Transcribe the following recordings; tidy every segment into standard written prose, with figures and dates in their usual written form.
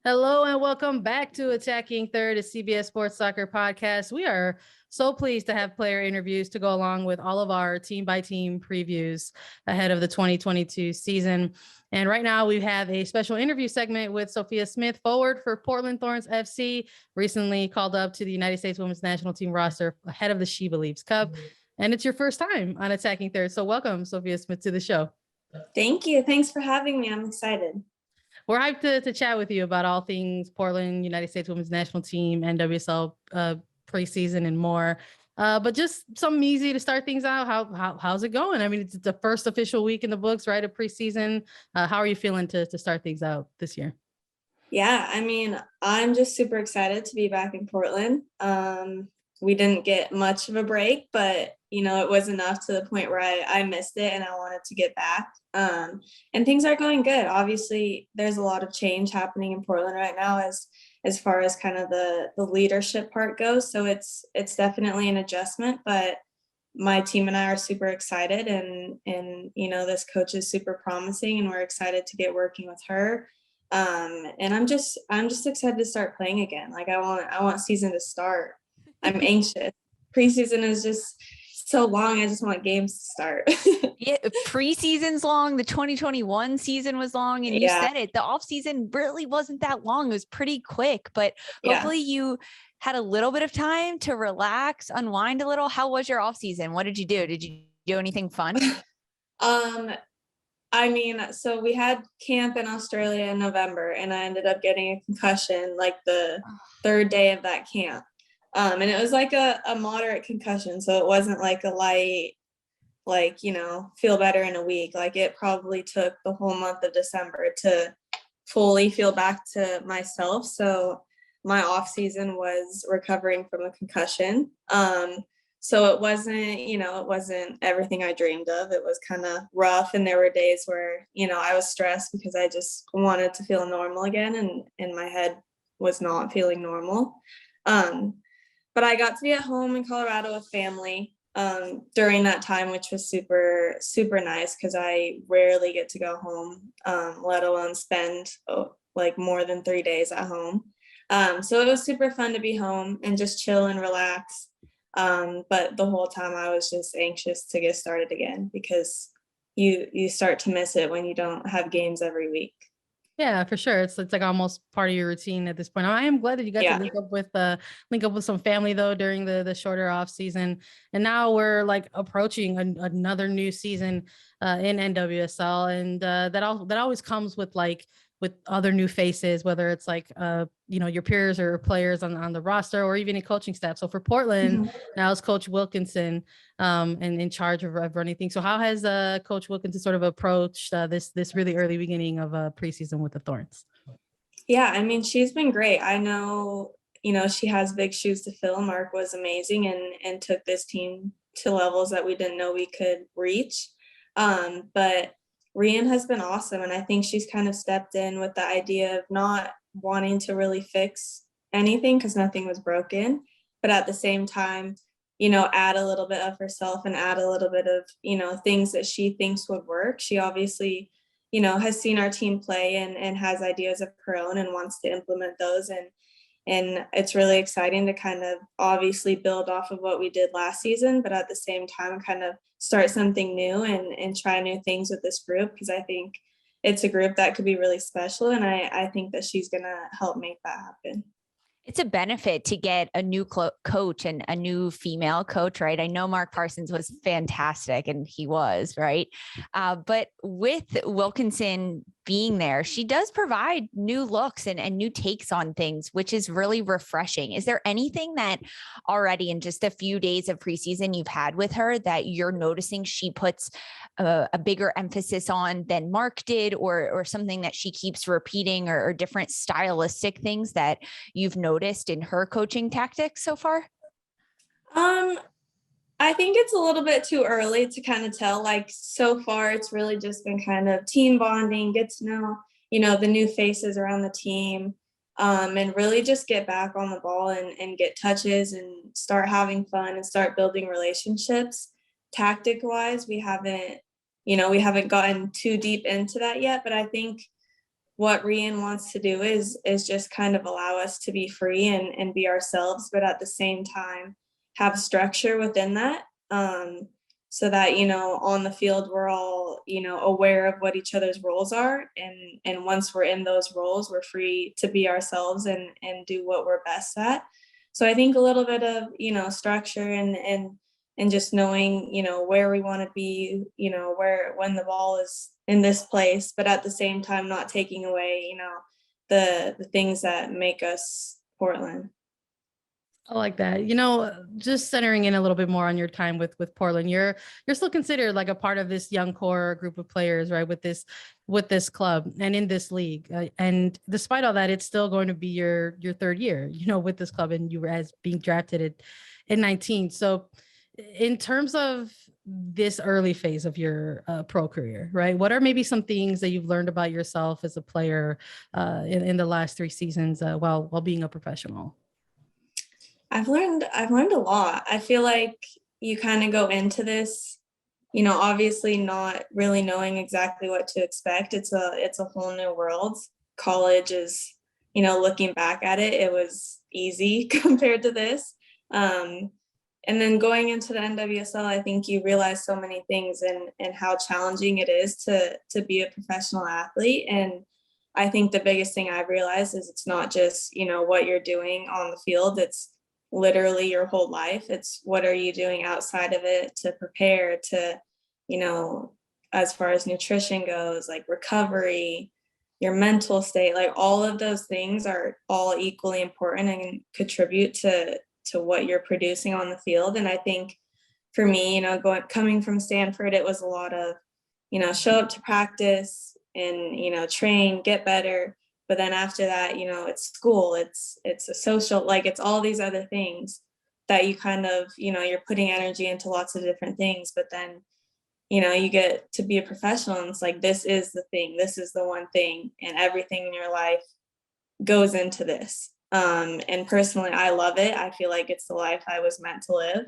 Hello and welcome back to Attacking Third, a CBS Sports Soccer podcast. We are so pleased to have player interviews to go along with all of our team-by-team previews ahead of the 2022 season. And right now we have a special interview segment with Sophia Smith, forward for Portland Thorns FC, recently called up to the United States Women's National Team roster ahead of the SheBelieves Cup. And it's your first time on Attacking Third. So welcome, Sophia Smith, to the show. Thank you. Thanks for having me. I'm excited. We're hyped to chat with you about all things Portland, United States Women's National Team, NWSL preseason, and more. But just something easy to start things out. How's it going? I mean, it's the first official week in the books, right, of preseason. How are you feeling to start things out this year? Yeah, I mean, I'm just super excited to be back in Portland. We didn't get much of a break, but it was enough to the point where I missed it and I wanted to get back. And things are going good. Obviously, there's a lot of change happening in Portland right now as far as kind of the leadership part goes. So it's definitely an adjustment, but my team and I are super excited, and this coach is super promising, and we're excited to get working with her. And I'm just excited to start playing again. Like I want season to start. I'm anxious. Preseason is just so long. I just want games to start. Yeah, preseason's long. The 2021 season was long, and you said it. The off season really wasn't that long. It was pretty quick, but hopefully you had a little bit of time to relax, unwind a little. How was your off season? What did you do? Did you do anything fun? I mean, so we had camp in Australia in November, and I ended up getting a concussion like the third day of that camp. And it was like a moderate concussion. So it wasn't like a light, feel better in a week. Like it probably took the whole month of December to fully feel back to myself. So my off season was recovering from a concussion. So it wasn't everything I dreamed of. It was kind of rough. And there were days where, I was stressed because I just wanted to feel normal again. And my head was not feeling normal. But I got to be at home in Colorado with family during that time, which was super, super nice because I rarely get to go home, let alone spend more than 3 days at home. So it was super fun to be home and just chill and relax. But the whole time I was just anxious to get started again because you start to miss it when you don't have games every week. Yeah, for sure. It's like almost part of your routine at this point. I am glad that you got to link up with some family though during the shorter off season. And now we're like approaching another new season in NWSL, and that always comes with other new faces, whether it's your peers or players on the roster or even a coaching staff. So for Portland, now is Coach Wilkinson and in charge of running things. So how has Coach Wilkinson sort of approached this really early beginning of preseason with the Thorns? Yeah, I mean, she's been great. I know, she has big shoes to fill. Mark was amazing and took this team to levels that we didn't know we could reach. But Rhain has been awesome. And I think she's kind of stepped in with the idea of not wanting to really fix anything because nothing was broken, but at the same time, add a little bit of herself and add a little bit of, things that she thinks would work. She obviously, has seen our team play and has ideas of her own and wants to implement those. And it's really exciting to kind of obviously build off of what we did last season, but at the same time, kind of start something new and try new things with this group, because I think it's a group that could be really special. And I think that she's going to help make that happen. It's a benefit to get a new coach and a new female coach, right? I know Mark Parsons was fantastic, and he was, right? But with Wilkinson being there, she does provide new looks and new takes on things, which is really refreshing. Is there anything that already in just a few days of preseason you've had with her that you're noticing she puts a bigger emphasis on than Mark did, or something that she keeps repeating, or different stylistic things that you've noticed in her coaching tactics so far? I think it's a little bit too early to kind of tell. Like so far, it's really just been kind of team bonding, get to know, the new faces around the team, and really just get back on the ball and get touches and start having fun and start building relationships. Tactic wise, we haven't gotten too deep into that yet, but I think what Rhain wants to do is just kind of allow us to be free and be ourselves, but at the same time have structure within that. So that, you know, on the field, we're all, you know, aware of what each other's roles are. And once we're in those roles, we're free to be ourselves and do what we're best at. So I think a little bit of, you know, structure and just knowing, you know, where we want to be, you know, when the ball is in this place, but at the same time, not taking away, you know, the things that make us Portland. I like that. You know, just centering in a little bit more on your time with Portland, you're still considered like a part of this young core group of players, right? With this club and in this league. And despite all that, it's still going to be your third year, you know, with this club, and you were as being drafted in 19. So in terms of this early phase of your pro career, right? What are maybe some things that you've learned about yourself as a player in the last 3 seasons while being a professional? I've learned a lot. I feel like you kind of go into this, you know, obviously not really knowing exactly what to expect. It's a whole new world. College is, you know, looking back at it, it was easy compared to this. And then going into the NWSL, I think you realize so many things and how challenging it is to be a professional athlete. And I think the biggest thing I've realized is it's not just, you know, what you're doing on the field. It's literally your whole life. It's what are you doing outside of it to prepare to, you know, as far as nutrition goes, like recovery, your mental state, like all of those things are all equally important and contribute to what you're producing on the field. And I think for me, you know, coming from Stanford, it was a lot of, you know, show up to practice and, you know, train, get better. But then after that, you know, it's school, it's a social, like it's all these other things that you kind of, you know, you're putting energy into lots of different things. But then, you know, you get to be a professional and it's like, this is the thing, this is the one thing, and everything in your life goes into this. And personally, I love it. I feel like it's the life I was meant to live.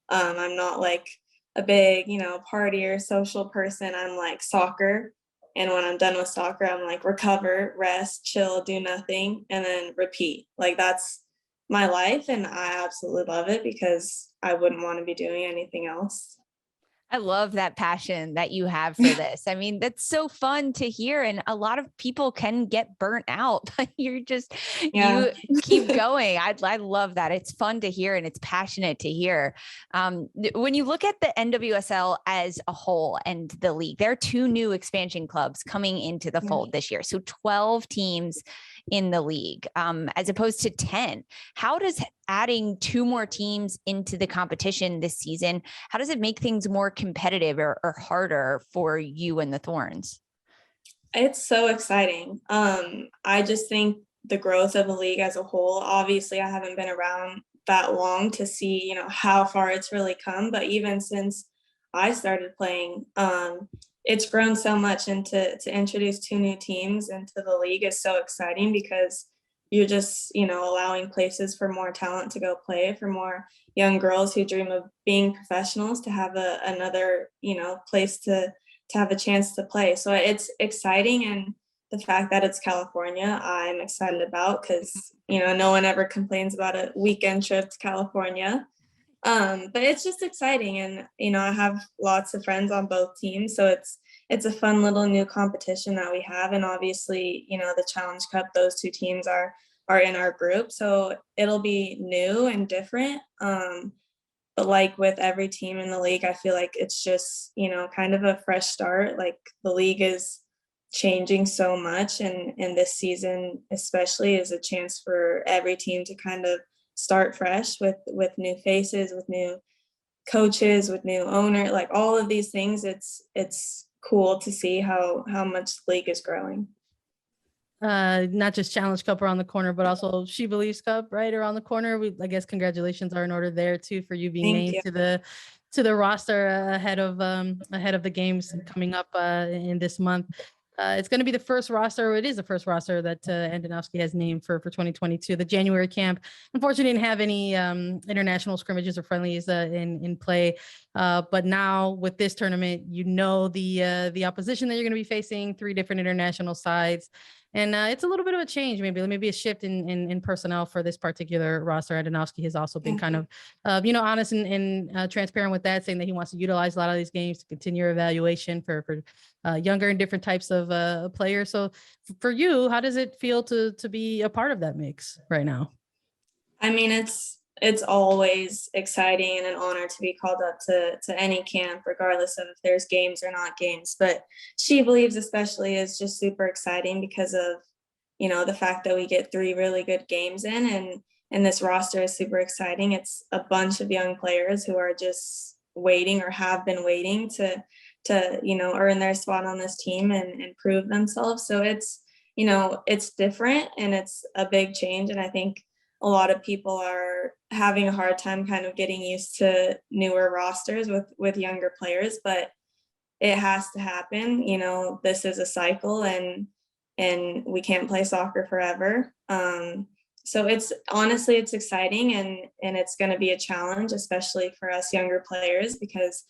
I'm not like a big, you know, partier social person. I'm like soccer. And when I'm done with soccer, I'm like recover, rest, chill, do nothing, and then repeat. Like that's my life. And I absolutely love it because I wouldn't want to be doing anything else. I love that passion that you have for this. I mean, that's so fun to hear. And a lot of people can get burnt out, but you keep going. I love that. It's fun to hear and it's passionate to hear. When you look at the NWSL as a whole and the league, there are 2 new expansion clubs coming into the fold this year. So 12 teams in the league, as opposed to 10. How does adding 2 more teams into the competition this season, how does it make things more competitive or harder for you and the Thorns? It's so exciting. I just think the growth of the league as a whole, obviously I haven't been around that long to see, you know, how far it's really come, but even since I started playing, it's grown so much, and to introduce 2 new teams into the league is so exciting because you're just, you know, allowing places for more talent to go play, for more young girls who dream of being professionals to have another, you know, place to have a chance to play. So it's exciting, and the fact that it's California, I'm excited about because, you know, no one ever complains about a weekend trip to California. But it's just exciting, and you know, I have lots of friends on both teams, so it's a fun little new competition that we have. And obviously, you know, the Challenge Cup, those 2 teams are in our group, so it'll be new and different. But like with every team in the league, I feel like it's just, you know, kind of a fresh start. Like the league is changing so much, and this season especially is a chance for every team to kind of start fresh with new faces, with new coaches, with new owner, like all of these things. It's cool to see how much the league is growing. Not just Challenge Cup around the corner, but also SheBelieves Cup right around the corner. I guess congratulations are in order there too for you being named to the roster ahead of the games coming up in this month. It's going to be the first roster. It is the first roster that Andonovski has named for 2022. The January camp, unfortunately, didn't have any international scrimmages or friendlies in play. But now with this tournament, you know the opposition that you're going to be facing, 3 different international sides. And it's a little bit of a change, maybe a shift in personnel for this particular roster. Adanovsky has also been kind of, honest and transparent with that, saying that he wants to utilize a lot of these games to continue evaluation for younger and different types of players. So for you, how does it feel to be a part of that mix right now? I mean, it's always exciting and an honor to be called up to any camp, regardless of if there's games or not games. But She Believes especially is just super exciting because of, the fact that we get 3 really good games in, and this roster is super exciting. It's a bunch of young players who are just waiting or have been waiting to earn their spot on this team and prove themselves. So it's different and it's a big change. And I think a lot of people are having a hard time kind of getting used to newer rosters with younger players, but it has to happen. This is a cycle and we can't play soccer forever. So it's exciting and it's going to be a challenge, especially for us younger players, because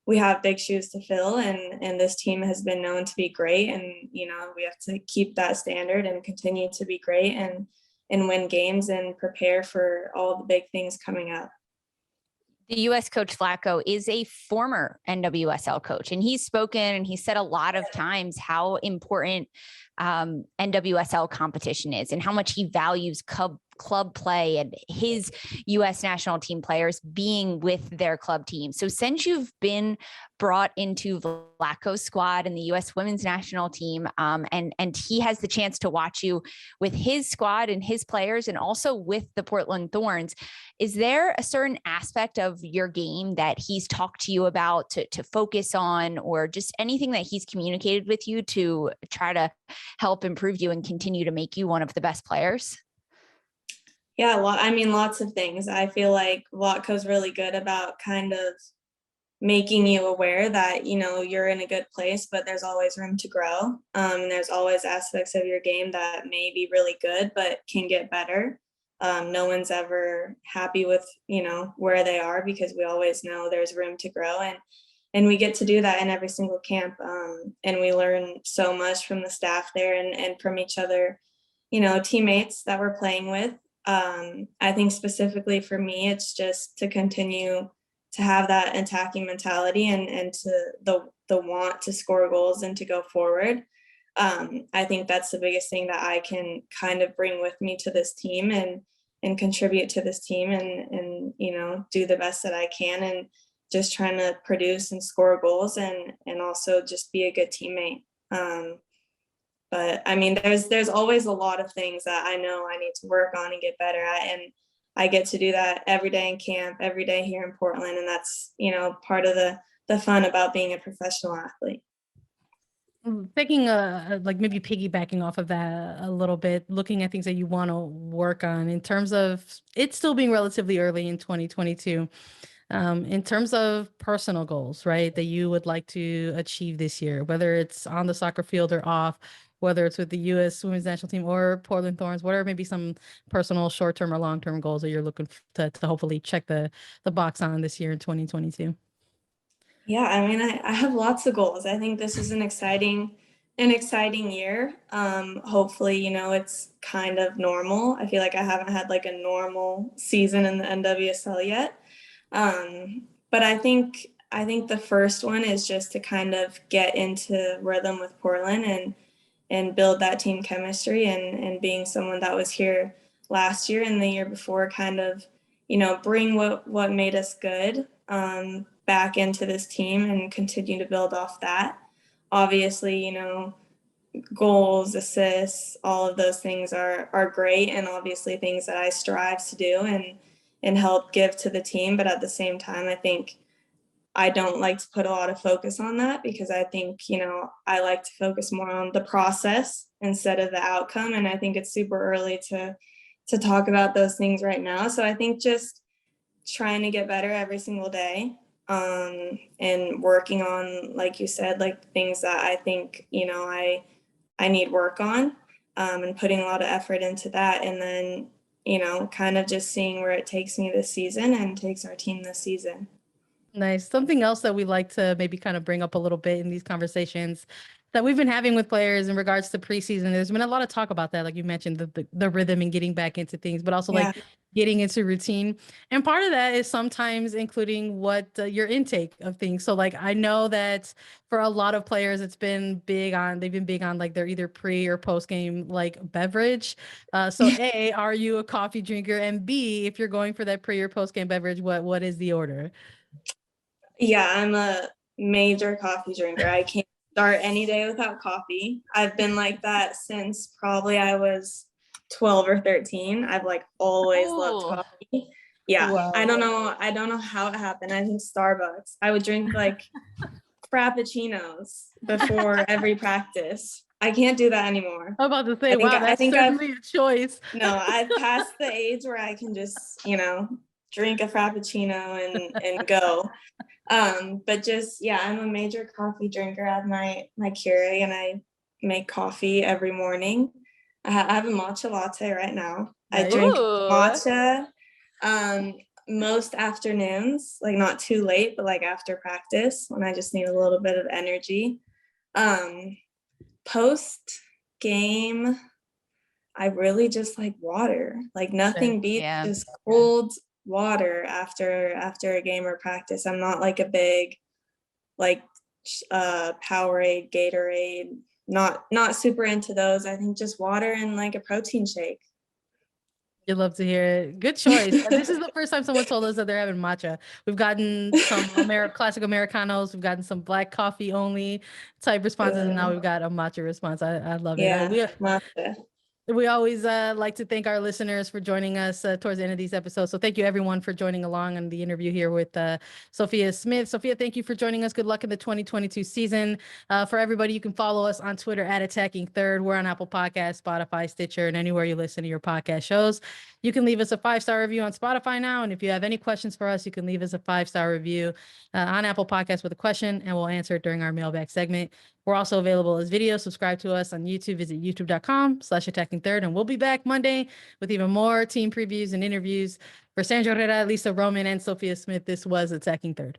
we have big shoes to fill and this team has been known to be great. And, we have to keep that standard and continue to be great and win games and prepare for all the big things coming up. The U.S. coach Flacco is a former NWSL coach, and he's spoken and he said a lot of times how important NWSL competition is and how much he values club play and his U.S. national team players being with their club team. So since you've been brought into Flacco's squad and the U.S. women's national team, and he has the chance to watch you with his squad and his players and also with the Portland Thorns, is there a certain aspect of your game that he's talked to you about to focus on, or just anything that he's communicated with you to try to help improve you and continue to make you one of the best players? Yeah, lots of things. I feel like Vlatko's really good about kind of making you aware that, you're in a good place, but there's always room to grow. And there's always aspects of your game that may be really good, but can get better. No one's ever happy with, where they are, because we always know there's room to grow. And we get to do that in every single camp. And we learn so much from the staff there and from each other, teammates that we're playing with. I think specifically for me, it's just to continue to have that attacking mentality and to the want to score goals and to go forward. I think that's the biggest thing that I can kind of bring with me to this team and contribute to this team and do the best that I can, and just trying to produce and score goals and also just be a good teammate. But I mean, there's always a lot of things that I know I need to work on and get better at. And I get to do that every day in camp, every day here in Portland. And that's, part of the fun about being a professional athlete. Taking maybe piggybacking off of that a little bit, looking at things that you want to work on in terms of it still being relatively early in 2022. In terms of personal goals, right, that you would like to achieve this year, whether it's on the soccer field or off, whether it's with the U.S. women's national team or Portland Thorns, whatever, maybe some personal short-term or long-term goals that you're looking to hopefully check the box on this year in 2022. Yeah, I mean, I have lots of goals. I think this is an exciting year. Hopefully, it's kind of normal. I feel like I haven't had like a normal season in the NWSL yet. But I think the first one is just to kind of get into rhythm with Portland and build that team chemistry and being someone that was here last year and the year before, kind of, bring what made us good back into this team and continue to build off that. Obviously, goals, assists, all of those things are great, and obviously things that I strive to do and help give to the team. But at the same time, I think I don't like to put a lot of focus on that, because I think, I like to focus more on the process instead of the outcome. And I think it's super early to talk about those things right now. So I think just trying to get better every single day, and working on, like you said, like things that I think, I need work on, and putting a lot of effort into that. And then, kind of just seeing where it takes me this season and takes our team this season. Nice. Something else that we like to maybe kind of bring up a little bit in these conversations that we've been having with players in regards to preseason. There's been a lot of talk about that, like you mentioned, the rhythm and getting back into things, but also like getting into routine. And part of that is sometimes including what your intake of things. So like I know that for a lot of players, they've been big on like their either pre or post game like beverage. So A, are you a coffee drinker? And B, if you're going for that pre or post game beverage, what is the order? Yeah, I'm a major coffee drinker. I can't start any day without coffee. I've been like that since probably I was 12 or 13. I've like always loved coffee. Yeah. Wow. I don't know how it happened. I think Starbucks. I would drink like frappuccinos before every practice. I can't do that anymore. I'm about to say, wow, that's certainly a choice. No, I've passed the age where I can just, drink a frappuccino and go. But just, I'm a major coffee drinker. I have my Keurig and I make coffee every morning. I have a matcha latte right now. I drink matcha most afternoons, like not too late, but like after practice when I just need a little bit of energy. Post game, I really just like water. Like nothing beats just cold water after a game or practice. I'm not like a big like Powerade, Gatorade, not super into those. I think just water and like a protein shake. You'd love to hear it. Good choice. And this is the first time someone told us that they're having matcha. We've gotten some classic Americanos. We've gotten some black coffee only type responses. And now we've got a matcha response. I love it. Matcha. We always like to thank our listeners for joining us towards the end of these episodes. So thank you everyone for joining along on the interview here with Sophia Smith. Sophia, thank you for joining us. Good luck in the 2022 season. For everybody, you can follow us on Twitter at Attacking Third. We're on Apple Podcasts, Spotify, Stitcher, and anywhere you listen to your podcast shows. You can leave us a 5-star review on Spotify now. And if you have any questions for us, you can leave us a 5-star review on Apple Podcasts with a question, and we'll answer it during our mailbag segment. We're also available as video. Subscribe to us on YouTube. Visit youtube.com/Attacking Third. And we'll be back Monday with even more team previews and interviews. For Sandra Herrera, Lisa Roman, and Sophia Smith, this was Attacking Third.